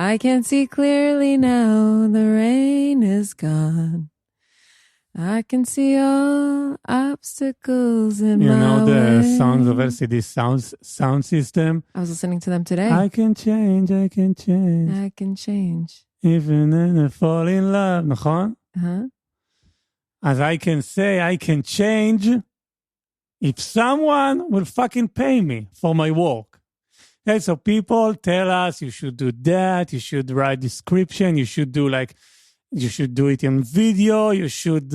I can see clearly now, the rain is gone. I can see all obstacles in my way. You know the sounds of LCD sound system? I was listening to them today. I can change. I can change. Even when I fall in love, נכון? As I can say, I can change if someone will fucking pay me for my work. Okay, so people tell us you should do that, you should write description, you should do it in video, you should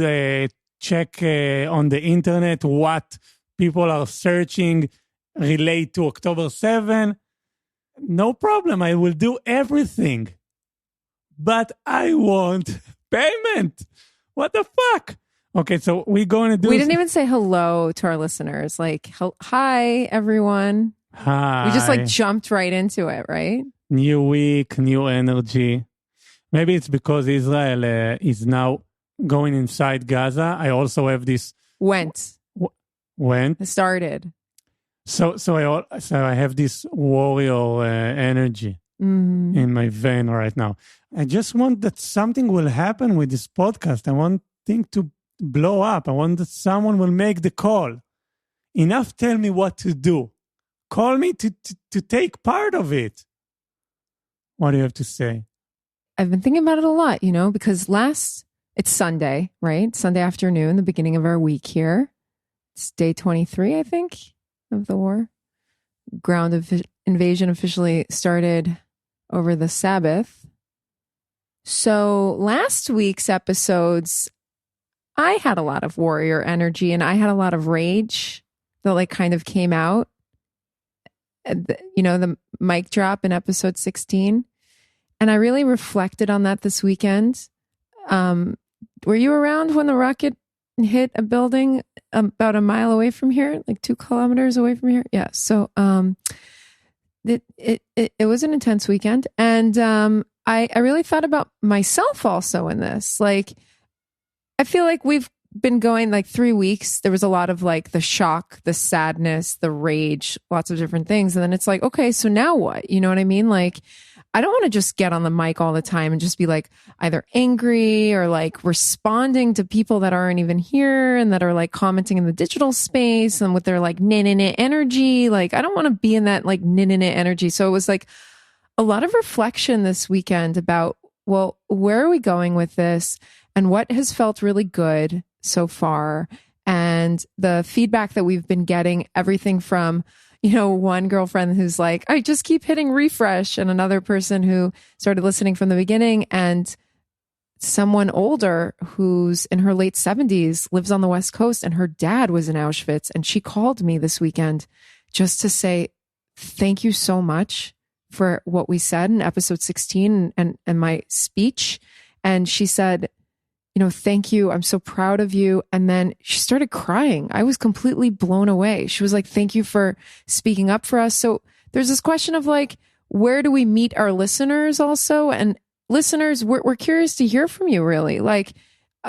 check on the internet what people are searching relate to October 7. No problem, I will do everything. But I want payment. What the fuck? Okay, so we're going to do... We didn't even say hello to our listeners. Like, hi, everyone. Hi. We just like jumped right into it, right? New week, new energy. Maybe it's because Israel is now going inside Gaza. I also have this... Went. It started. So I have this warrior energy in my vein right now. I just want that something will happen with this podcast. I want things to blow up. I want that someone will make the call. Enough tell me what to do. Call me to take part of it. What do you have to say? I've been thinking about it a lot, because it's Sunday, right? Sunday afternoon, the beginning of our week here. It's day 23, I think, of the war. Ground invasion officially started over the Sabbath. So last week's episodes, I had a lot of warrior energy and I had a lot of rage that kind of came out. The mic drop in episode 16. And I really reflected on that this weekend. Were you around when the rocket hit a building about a mile away from here, 2 kilometers away from here? Yeah. So it was an intense weekend. And I really thought about myself also in this. I feel like we've been going 3 weeks. There was a lot of the shock, the sadness, the rage, lots of different things. And then it's okay, so now what? You know what I mean? I don't want to just get on the mic all the time and just be either angry or responding to people that aren't even here and that are commenting in the digital space and with their energy. I don't want to be in that energy. So it was a lot of reflection this weekend about, well, where are we going with this and what has felt really good so far, and the feedback that we've been getting, everything from one girlfriend who's I just keep hitting refresh, and another person who started listening from the beginning, and someone older who's in her late 70s, lives on the West Coast, and her dad was in Auschwitz, and she called me this weekend just to say thank you so much for what we said in episode 16 and my speech. And she said, thank you. I'm so proud of you. And then she started crying. I was completely blown away. She was thank you for speaking up for us. So there's this question of where do we meet our listeners also? And listeners, we're curious to hear from you, really.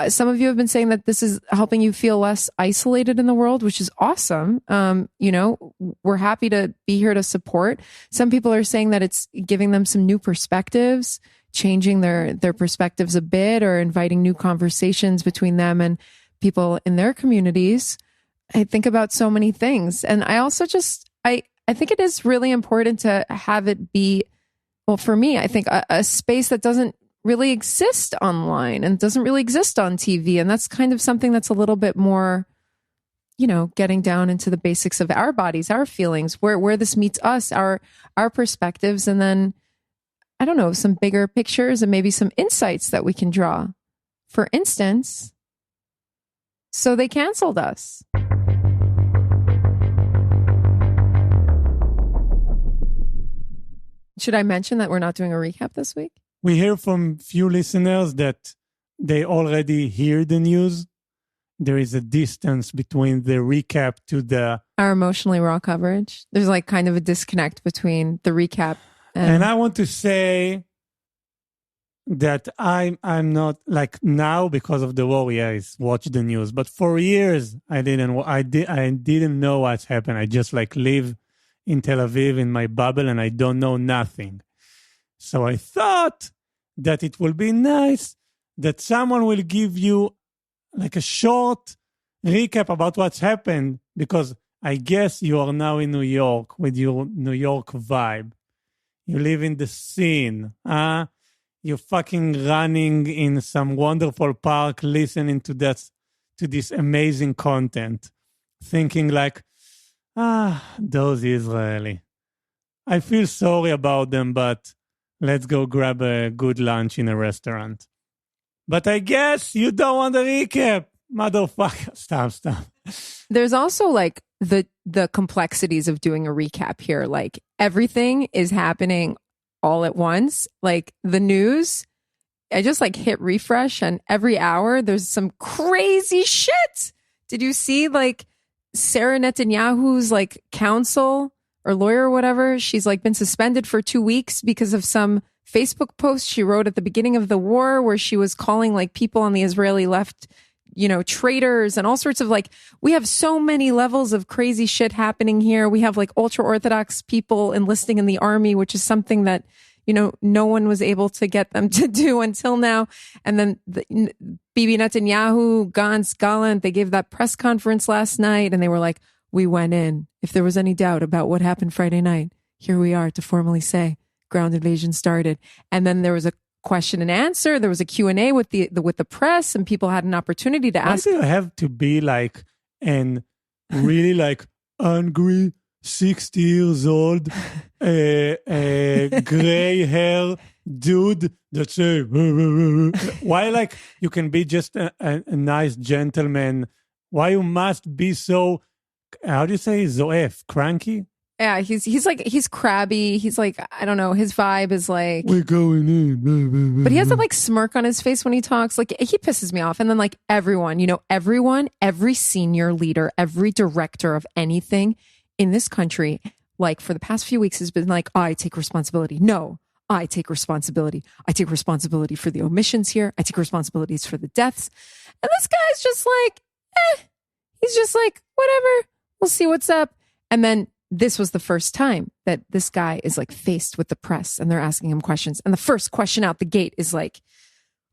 Some of you have been saying that this is helping you feel less isolated in the world, which is awesome. We're happy to be here to support. Some people are saying that it's giving them some new perspectives, changing their perspectives a bit, or inviting new conversations between them and people in their communities. I think about so many things. And I also I think it is really important to have it be, well, for me, I think a space that doesn't really exist online and doesn't really exist on TV. And that's kind of something that's a little bit more, getting down into the basics of our bodies, our feelings, where this meets us, our perspectives, and then, I don't know, some bigger pictures and maybe some insights that we can draw. For instance, so they canceled us. Should I mention that we're not doing a recap this week? We hear from few listeners that they already hear the news. There is a distance between the recap to our emotionally raw coverage. There's kind of a disconnect between the recap. And I want to say that I'm not now because of the war. I watch the news, but for years I didn't know what's happened. I just live in Tel Aviv in my bubble and I don't know nothing. So I thought that it will be nice that someone will give you like a short recap about what's happened, because I guess you are now in New York with your New York vibe. You live in the scene. You're fucking running in some wonderful park, listening to this amazing content, thinking like, those Israeli. I feel sorry about them, but let's go grab a good lunch in a restaurant. But I guess you don't want a recap, motherfucker. Stop. There's also like the complexities of doing a recap here. Like everything is happening all at once. Like the news, I just like hit refresh, and every hour there's some crazy shit. Did you see like Sarah Netanyahu's like counsel or lawyer or whatever? She's like been suspended for 2 weeks because of some Facebook post she wrote at the beginning of the war where she was calling like people on the Israeli left, traitors and all sorts of like, we have so many levels of crazy shit happening here. We have like ultra-Orthodox people enlisting in the army, which is something that, no one was able to get them to do until now. And then Bibi Netanyahu, Gantz, Gallant, they gave that press conference last night and they were like, we went in. If there was any doubt about what happened Friday night, here we are to formally say ground invasion started. And then there was a question and answer. There was a Q&A with the press, and people had an opportunity to ask. Why do you have to be like an really like angry 60 years old gray hair dude that say why like you can be just a nice gentleman? Why you must be so, how do you say, zoef, cranky? Yeah, he's crabby. He's like, I don't know. His vibe is like, we're going in. But he has that like smirk on his face when he talks. Like he pisses me off. And then like everyone, every senior leader, every director of anything in this country, like for the past few weeks has been like, I take responsibility. No, I take responsibility. I take responsibility for the omissions here. I take responsibilities for the deaths. And this guy's just like, he's just like, whatever. We'll see what's up. And then this was the first time that this guy is like faced with the press and they're asking him questions. And the first question out the gate is like,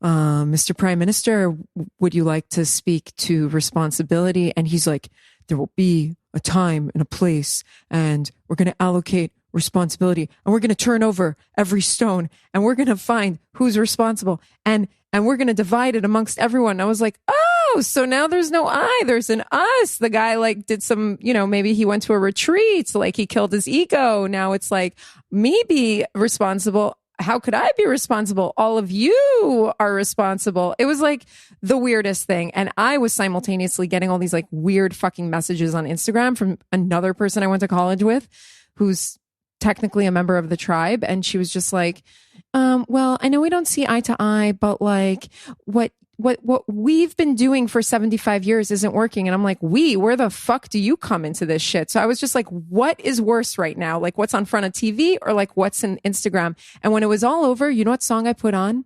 Mr. Prime Minister, would you like to speak to responsibility? And he's like, there will be a time and a place, and we're going to allocate responsibility, and we're going to turn over every stone, and we're going to find who's responsible, and we're going to divide it amongst everyone. And I was like, oh, so now there's no I, there's an us. The guy like did some, maybe he went to a retreat, like he killed his ego. Now it's like, me be responsible. How could I be responsible? All of you are responsible. It was like the weirdest thing. And I was simultaneously getting all these like weird fucking messages on Instagram from another person I went to college with, who's technically a member of the tribe. And she was just like, well, I know we don't see eye to eye, but like what we've been doing for 75 years isn't working. And I'm like, where the fuck do you come into this shit? So I was just like, what is worse right now? Like what's on front of TV or like what's in Instagram? And when it was all over, you know what song I put on?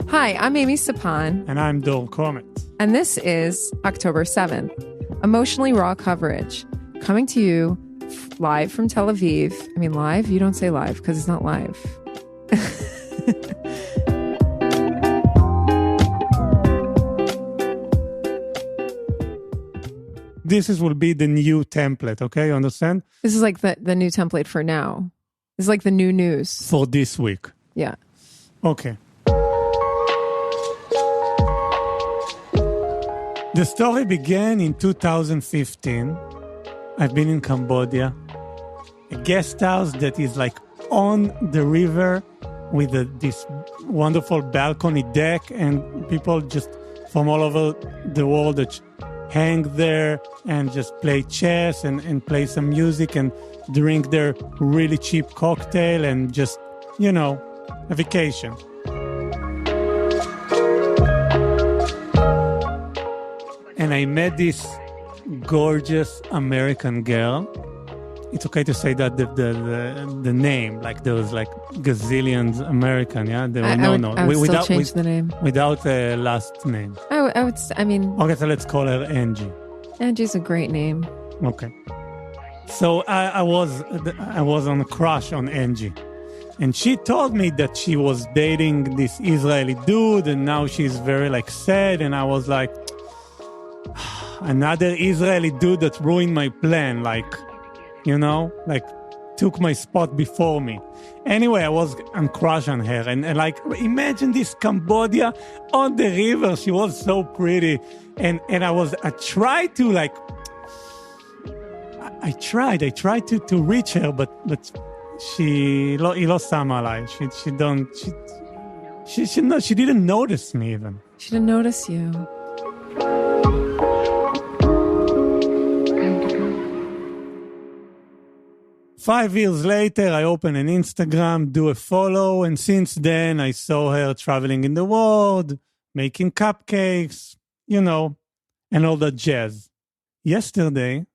Hi, I'm Amy Sapan. And I'm Dor Comet. And this is October 7th, emotionally raw coverage, coming to you live from Tel Aviv. I mean, live? You don't say live because it's not live. Will be the new template, okay? You understand? This is like the new template for now. This is like the new news. For this week. Yeah. Okay. The story began in 2015. I've been in Cambodia, a guest house that is like on the river with this wonderful balcony deck, and people just from all over the world that hang there and just play chess and play some music and drink their really cheap cocktail and just, a vacation. And I met this gorgeous American girl. It's okay to say that the name, like there was like gazillions American, yeah. I would still change the name without a last name. I mean. Okay, so let's call her Angie. Angie's a great name. Okay. So I was on a crush on Angie. And she told me that she was dating this Israeli dude and now she's very like sad. And I was like, another Israeli dude that ruined my plan. Like, you know, like took my spot before me. Anyway, I was on crush on her. And like, imagine this Cambodia on the river. She was so pretty. And I tried to like, I tried to reach her, but היא לא שמה עליי. She didn't notice me even. She didn't notice you. Five years later, I open an Instagram, do a follow, and since then, I saw her traveling in the world, making cupcakes, you know, and all that jazz. Yesterday,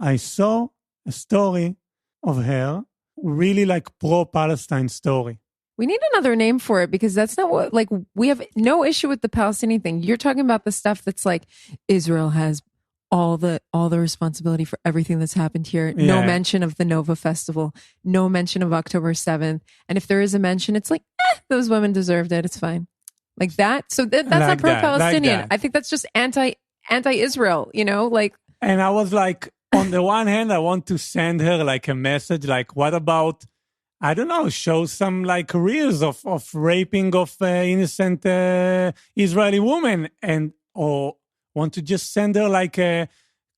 I saw a story of her, really like pro-Palestine story. We need another name for it because that's not what, like, we have no issue with the Palestinian thing. You're talking about the stuff that's like, Israel has all the responsibility for everything that's happened here. Yeah. No mention of the Nova Festival, no mention of October 7th. And if there is a mention, it's like, those women deserved it. It's fine. Like that. So that's like not pro-Palestinian. Like I think that's just anti-Israel, you know, like. And I was like, on the one hand, I want to send her like a message, like, what about, I don't know, show some like reels of raping of innocent Israeli women, or want to just send her like a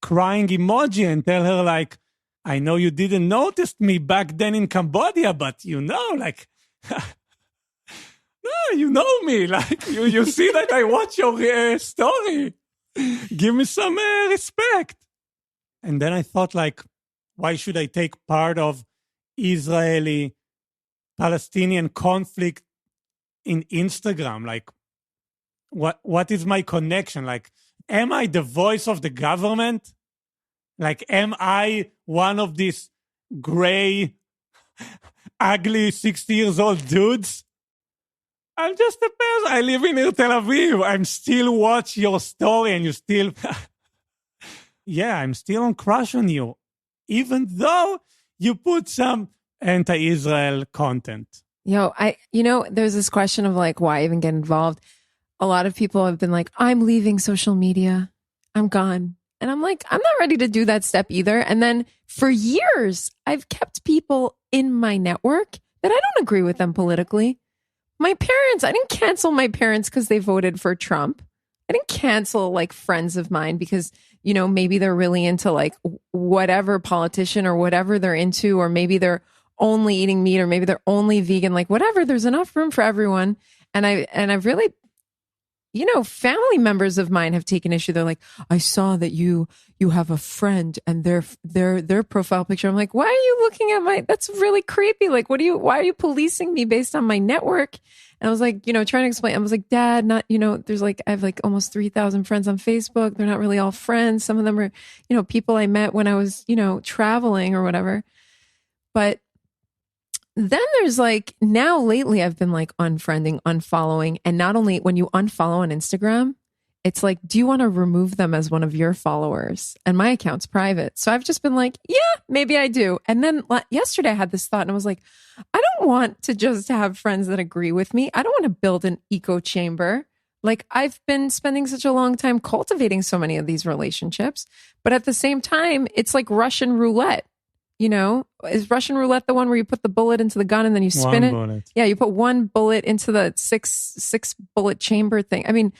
crying emoji and tell her like, I know you didn't notice me back then in Cambodia, but you know, like, no, you know me, like, you see that I watch your story. Give me some respect. And then I thought, like, why should I take part of Israeli-Palestinian conflict in Instagram? Like, what is my connection? Like, am I the voice of the government? Like, am I one of these gray, ugly 60 years old dudes? I'm just a person. I live in Tel Aviv. I'm still watch your story and you still... Yeah, I'm still on crush on you, even though you put some anti-Israel content. There's this question of like, why even get involved? A lot of people have been like, I'm leaving social media. I'm gone. And I'm like, I'm not ready to do that step either. And then for years, I've kept people in my network that I don't agree with them politically. My parents, I didn't cancel my parents because they voted for Trump. I didn't cancel like friends of mine because, you know, maybe they're really into like whatever politician or whatever they're into, or maybe they're only eating meat, or maybe they're only vegan, like whatever. There's enough room for everyone. And I've really, you know, family members of mine have taken issue. They're like, I saw that you have a friend and their profile picture. I'm like, why are you looking at that's really creepy. Like, why are you policing me based on my network? And I was like, you know, trying to explain, I was like, Dad, not, you know, there's like, I have like almost 3,000 friends on Facebook. They're not really all friends. Some of them are, you know, people I met when I was, you know, traveling or whatever. But then there's like, now lately I've been like unfriending, unfollowing. And not only when you unfollow on Instagram, it's like, do you want to remove them as one of your followers? And my account's private. So I've just been like, yeah, maybe I do. And then yesterday I had this thought and I was like, I don't want to just have friends that agree with me. I don't want to build an echo chamber. Like, I've been spending such a long time cultivating so many of these relationships. But at the same time, it's like Russian roulette. You know, is Russian roulette the one where you put the bullet into the gun and then you spin it? Bullet. Yeah, you put one bullet into the six bullet chamber thing. I mean,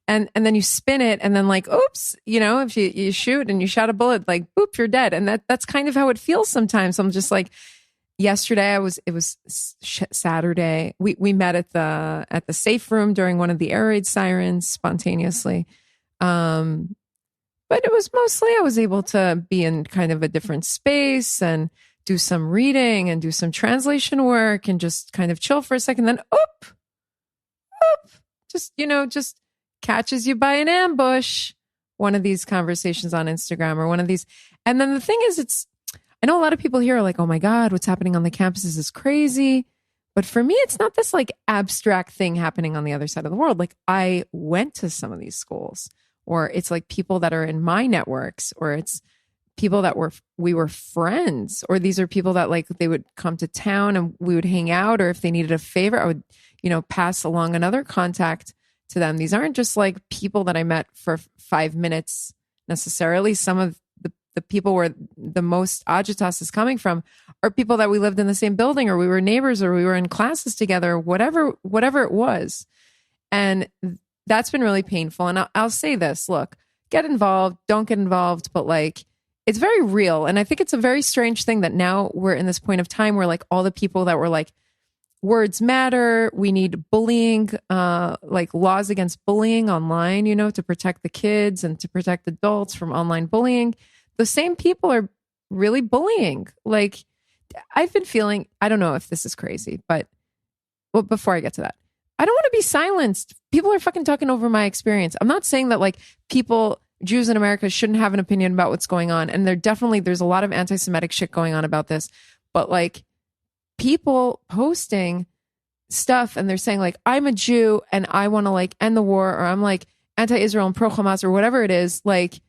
and then you spin it and then like, oops, you know, if you shoot and you shot a bullet, like, boop, you're dead. And that's kind of how it feels sometimes. I'm just like, yesterday it was Saturday. We met at the safe room during one of the air raid sirens spontaneously. But it was mostly I was able to be in kind of a different space and do some reading and do some translation work and just kind of chill for a second. Then, just catches you by an ambush. One of these conversations on Instagram or one of these. And then the thing is, I know a lot of people here are like, oh my God, what's happening on the campuses is crazy. But for me, it's not this like abstract thing happening on the other side of the world. Like, I went to some of these schools. Or it's like people that are in my networks, or it's people that we were friends, or these are people that like they would come to town and we would hang out, or if they needed a favor, I would, pass along another contact to them. These aren't just like people that I met for 5 minutes necessarily. Some of the people where the most agitas is coming from are people that we lived in the same building, or we were neighbors, or we were in classes together, whatever it was. And that's been really painful. And I'll say this, look, get involved, don't get involved, but like, it's very real. And I think it's a very strange thing that now we're in this point of time where like all the people that were like, words matter, we need bullying, like laws against bullying online, to protect the kids and to protect adults from online bullying. The same people are really bullying. Like, I've been feeling, I don't know if this is crazy, but before I get to that, I don't want to be silenced. People are fucking talking over my experience. I'm not saying that like Jews in America shouldn't have an opinion about what's going on. And there's a lot of anti-Semitic shit going on about this. But like people posting stuff and they're saying like, I'm a Jew and I want to like end the war, or I'm like anti-Israel and pro-Hamas or whatever it is, like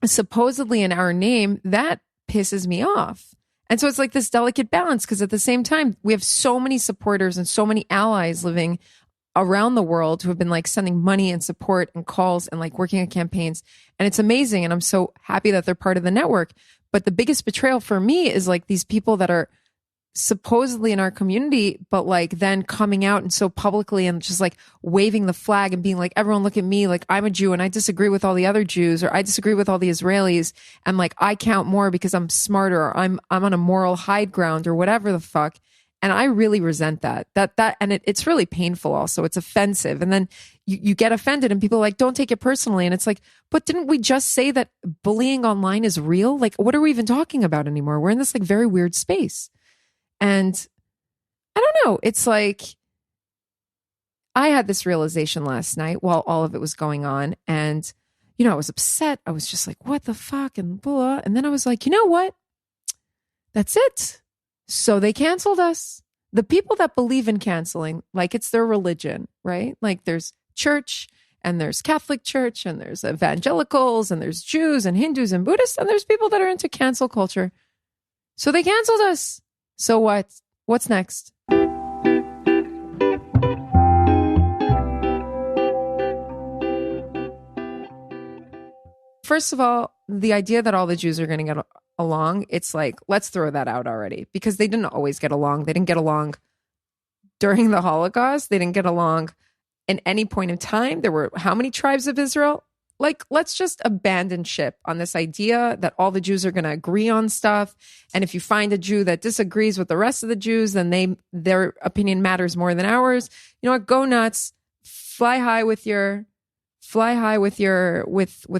supposedly in our name, that pisses me off. And so it's like this delicate balance, because at the same time, we have so many supporters and so many allies living around the world who have been like sending money and support and calls and like working on campaigns. And it's amazing. And I'm so happy that they're part of the network. But the biggest betrayal for me is like these people that are supposedly in our community, but like then coming out and so publicly and just like waving the flag and being like, everyone look at me, like I'm a Jew and I disagree with all the other Jews, or I disagree with all the Israelis, and like I count more because I'm smarter, or I'm on a moral high ground, or whatever the fuck. And I really resent that and it's really painful also. It's offensive. And then you get offended and people are like, don't take it personally. And it's like, but didn't we just say that bullying online is real? Like, what are we even talking about anymore? We're in this like very weird space. And I don't know. It's like, I had this realization last night while all of it was going on. And, I was upset. I was just like, what the fuck? And blah. And then I was like, you know what? That's it. So they canceled us. The people that believe in canceling, like it's their religion, right? Like there's church and there's Catholic church and there's evangelicals and there's Jews and Hindus and Buddhists and there's people that are into cancel culture. So they canceled us. So what? What's next? First of all, the idea that all the Jews are going to get along, it's like, let's throw that out already, because they didn't always get along. They didn't get along during the Holocaust. They didn't get along in any point in time. There were how many tribes of Israel? Like, let's just abandon ship on this idea that all the Jews are going to agree on stuff. And if you find a Jew that disagrees with the rest of the Jews, then their opinion matters more than ours. You know what? Go nuts. Fly high with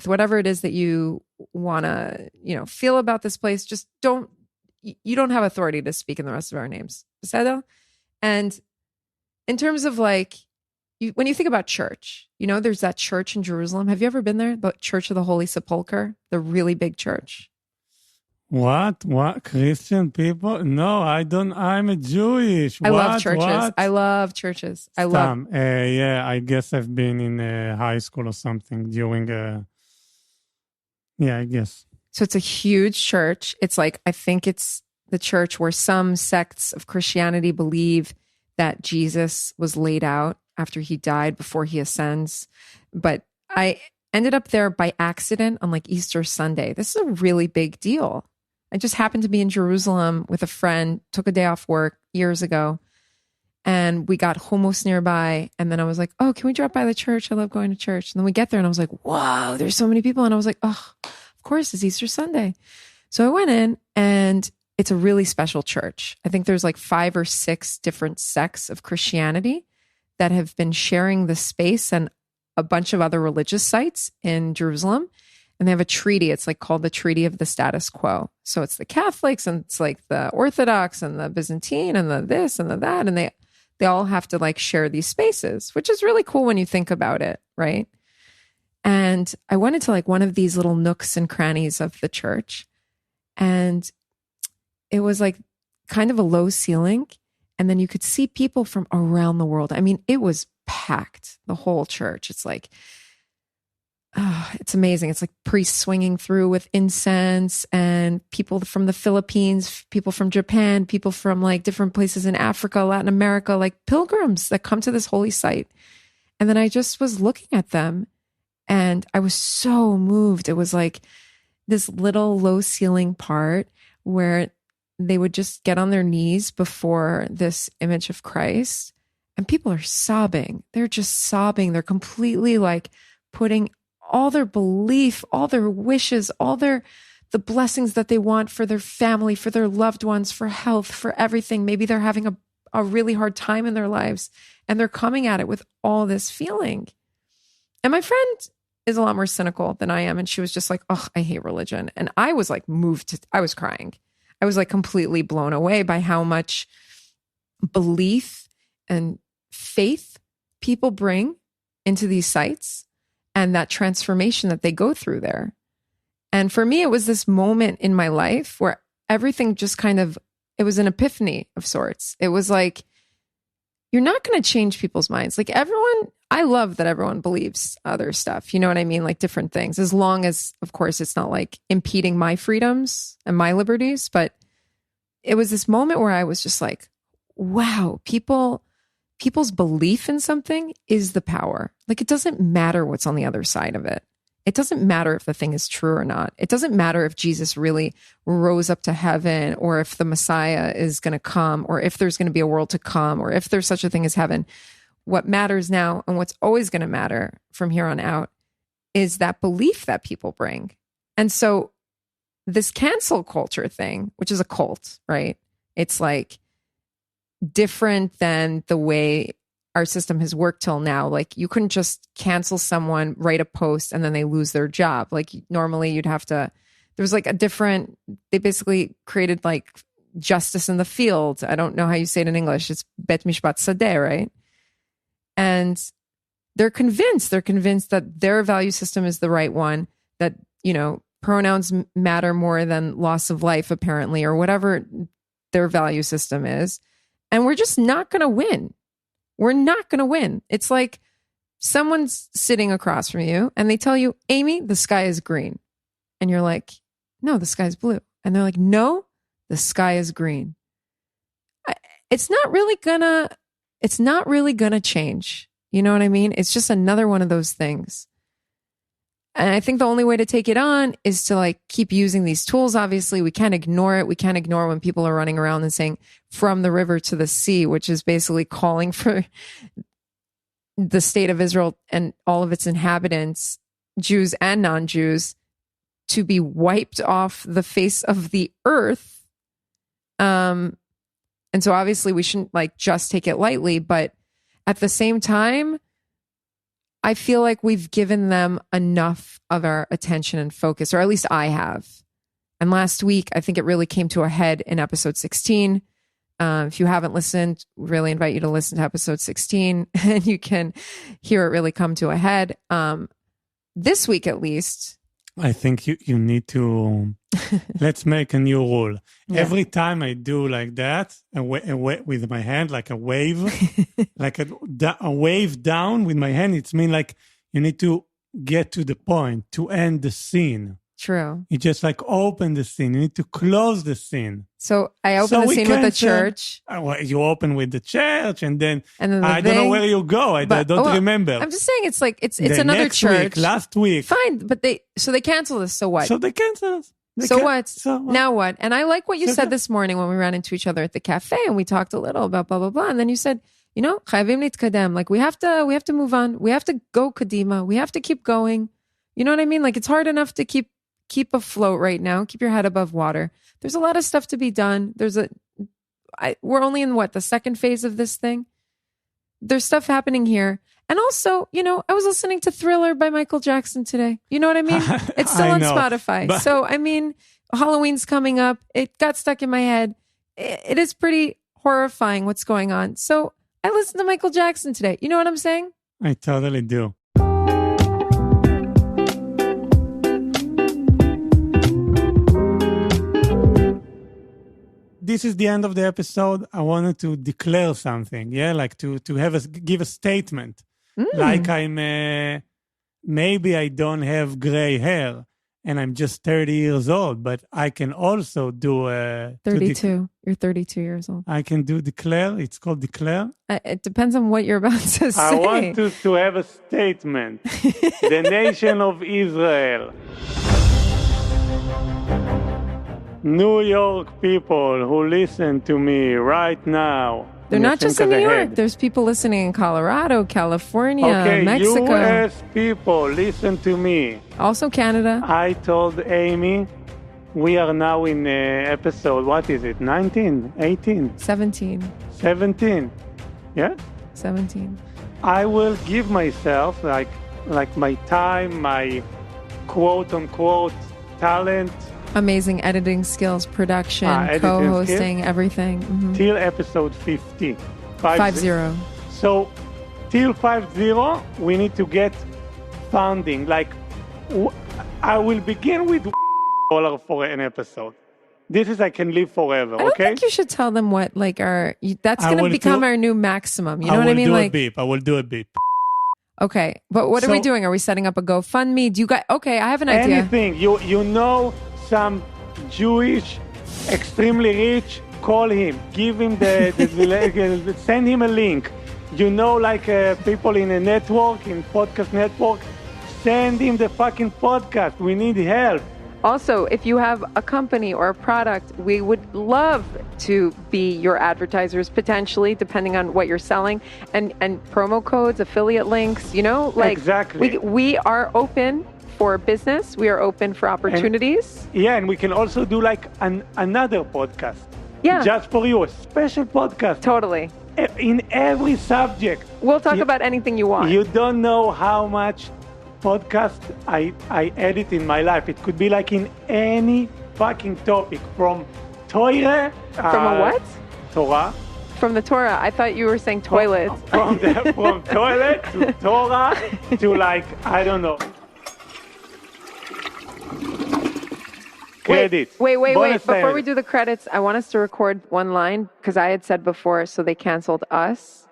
whatever it is that you want to, feel about this place. Just you don't have authority to speak in the rest of our names. And in terms of like, when you think about church, there's that church in Jerusalem. Have you ever been there? The Church of the Holy Sepulchre, the really big church. What? Christian people? No, I don't. I'm a Jewish. I love churches. I love churches. Yeah, I guess I've been in high school or something during yeah, I guess. So it's a huge church. It's like, I think it's the church where some sects of Christianity believe that Jesus was laid out after he died, before he ascends. But I ended up there by accident on like Easter Sunday. This is a really big deal. I just happened to be in Jerusalem with a friend, took a day off work years ago, and we got hummus nearby. And then I was like, oh, can we drop by the church? I love going to church. And then we get there and I was like, wow, there's so many people. And I was like, oh, of course, it's Easter Sunday. So I went in, and it's a really special church. I think there's like 5 or 6 different sects of Christianity that have been sharing the space and a bunch of other religious sites in Jerusalem. And they have a treaty. It's like called the Treaty of the Status Quo. So it's the Catholics and it's like the Orthodox and the Byzantine and the this and the that. And they all have to like share these spaces, which is really cool when you think about it, right? And I went into like one of these little nooks and crannies of the church. And it was like kind of a low ceiling. And then you could see people from around the world. I mean, it was packed, the whole church. It's like it's amazing. It's like priests swinging through with incense, and people from the Philippines, people from Japan, people from like different places in Africa, Latin America, like pilgrims that come to this holy site. And then I just was looking at them and I was so moved. It was like this little low ceiling part where they would just get on their knees before this image of Christ, and people are sobbing. They're just sobbing. They're completely like putting all their belief, all their wishes, the blessings that they want for their family, for their loved ones, for health, for everything. Maybe they're having a really hard time in their lives, and they're coming at it with all this feeling. And my friend is a lot more cynical than I am. And she was just like, oh, I hate religion. And I was like I was crying. I was like completely blown away by how much belief and faith people bring into these sites, and that transformation that they go through there. And for me, it was this moment in my life where everything just it was an epiphany of sorts. It was like, you're not going to change people's minds. Like I love that everyone believes other stuff. You know what I mean? Like different things, as long as, of course, it's not like impeding my freedoms and my liberties. But it was this moment where I was just like, wow, people's belief in something is the power. Like, it doesn't matter what's on the other side of it. It doesn't matter if the thing is true or not. It doesn't matter if Jesus really rose up to heaven, or if the Messiah is going to come, or if there's going to be a world to come, or if there's such a thing as heaven. What matters now, and what's always going to matter from here on out, is that belief that people bring. And so this cancel culture thing, which is a cult, right? It's like different than the way our system has worked till now. Like, you couldn't just cancel someone, write a post, and then they lose their job. Like, normally you'd have to, there was like they basically created like justice in the field. I don't know how you say it in English. It's bet mishpat sadeh, right? And they're convinced that their value system is the right one, that, pronouns matter more than loss of life, apparently, or whatever their value system is. And we're just not going to win. We're not going to win. It's like someone's sitting across from you and they tell you, Amy, the sky is green. And you're like, no, the sky's blue. And they're like, no, the sky is green. It's not really gonna change. You know what I mean? It's just another one of those things. And I think the only way to take it on is to like keep using these tools. Obviously, we can't ignore it. We can't ignore when people are running around and saying from the river to the sea, which is basically calling for the state of Israel and all of its inhabitants, Jews and non-Jews, to be wiped off the face of the earth. And so obviously we shouldn't like just take it lightly, but at the same time, I feel like we've given them enough of our attention and focus, or at least I have. And last week, I think it really came to a head in episode 16. If you haven't listened, really invite you to listen to episode 16 and you can hear it really come to a head. This week, at least. I think you need to, let's make a new rule. Yeah. Every time I do like that, with my hand, like a wave, like a wave down with my hand, it's mean like you need to get to the point, to end the scene. True. You just like open the scene. You need to close the scene. So I open the scene with the church. You open with the church, and then I don't know where you go. I don't remember. I'm just saying it's like it's another church. Last week. Fine, but they cancel this. So what? So they cancel us. So what? Now what? And I like what you said this morning when we ran into each other at the cafe and we talked a little about blah blah blah. And then you said, chayavim nitkadem. Like we have to move on. We have to go kadima. We have to keep going. You know what I mean? Like it's hard enough to keep afloat right now. Keep your head above water. There's a lot of stuff to be done. We're only in the second phase of this thing. There's stuff happening here. And also, I was listening to Thriller by Michael Jackson today. You know what I mean? It's still on Spotify. But... So, I mean, Halloween's coming up. It got stuck in my head. It is pretty horrifying what's going on. So I listened to Michael Jackson today. You know what I'm saying? I totally do. This is the end of the episode. I wanted to declare something, like to give a statement, like I'm maybe I don't have gray hair and I'm just 30 years old, but I can also do 32. You're 32 years old. I can do declare. It's called declare. It depends on what you're about to say. I want to have a statement. The nation of Israel. New York people who listen to me right now. They're not just in New York. There's people listening in Colorado, California, Mexico. U.S. people, listen to me. Also Canada. I told Amy, we are now in episode, what is it, 19, 18? 17. 17, yeah? 17. I will give myself, like my time, my quote-unquote talent, amazing editing skills, production, co-hosting, everything. Mm-hmm. Till episode 50. 50. So, till 50, we need to get funding. Like, I will begin with $1 for an episode. This is I can live forever, okay? I don't think you should tell them what, like, that's going to become our new maximum. You know what I mean? I will do a beep. Okay, but what are we doing? Are we setting up a GoFundMe? Do you guys? Okay, I have an idea. Anything. You know some Jewish, extremely rich, call him, give him send him a link. You know, like people in a network, in podcast network, send him the fucking podcast. We need help. Also, if you have a company or a product, we would love to be your advertisers, potentially, depending on what you're selling, and promo codes, affiliate links, you know, like exactly. We are open for business. We are open for opportunities. And we can also do like another podcast. Yeah. Just for you, a special podcast. Totally. In every subject. We'll talk about anything you want. You don't know how much podcast I edit in my life. It could be like in any fucking topic, from Torah. From a what? Torah. From the Torah. I thought you were saying toilet. From toilet to Torah to like, I don't know. Credits. Wait. Before we do the credits, I want us to record one line, because I had said before, so they canceled us.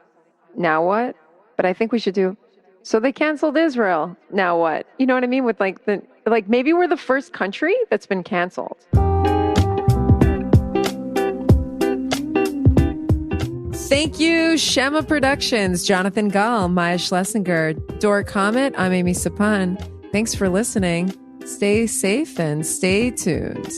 Now what? But I think we should do, so they canceled Israel. Now what? You know what I mean? With like maybe we're the first country that's been canceled. Thank you, Shema Productions, Jonathan Gall, Maya Schlesinger, Dor Comet. I'm Amy Sapan. Thanks for listening. Stay safe and stay tuned.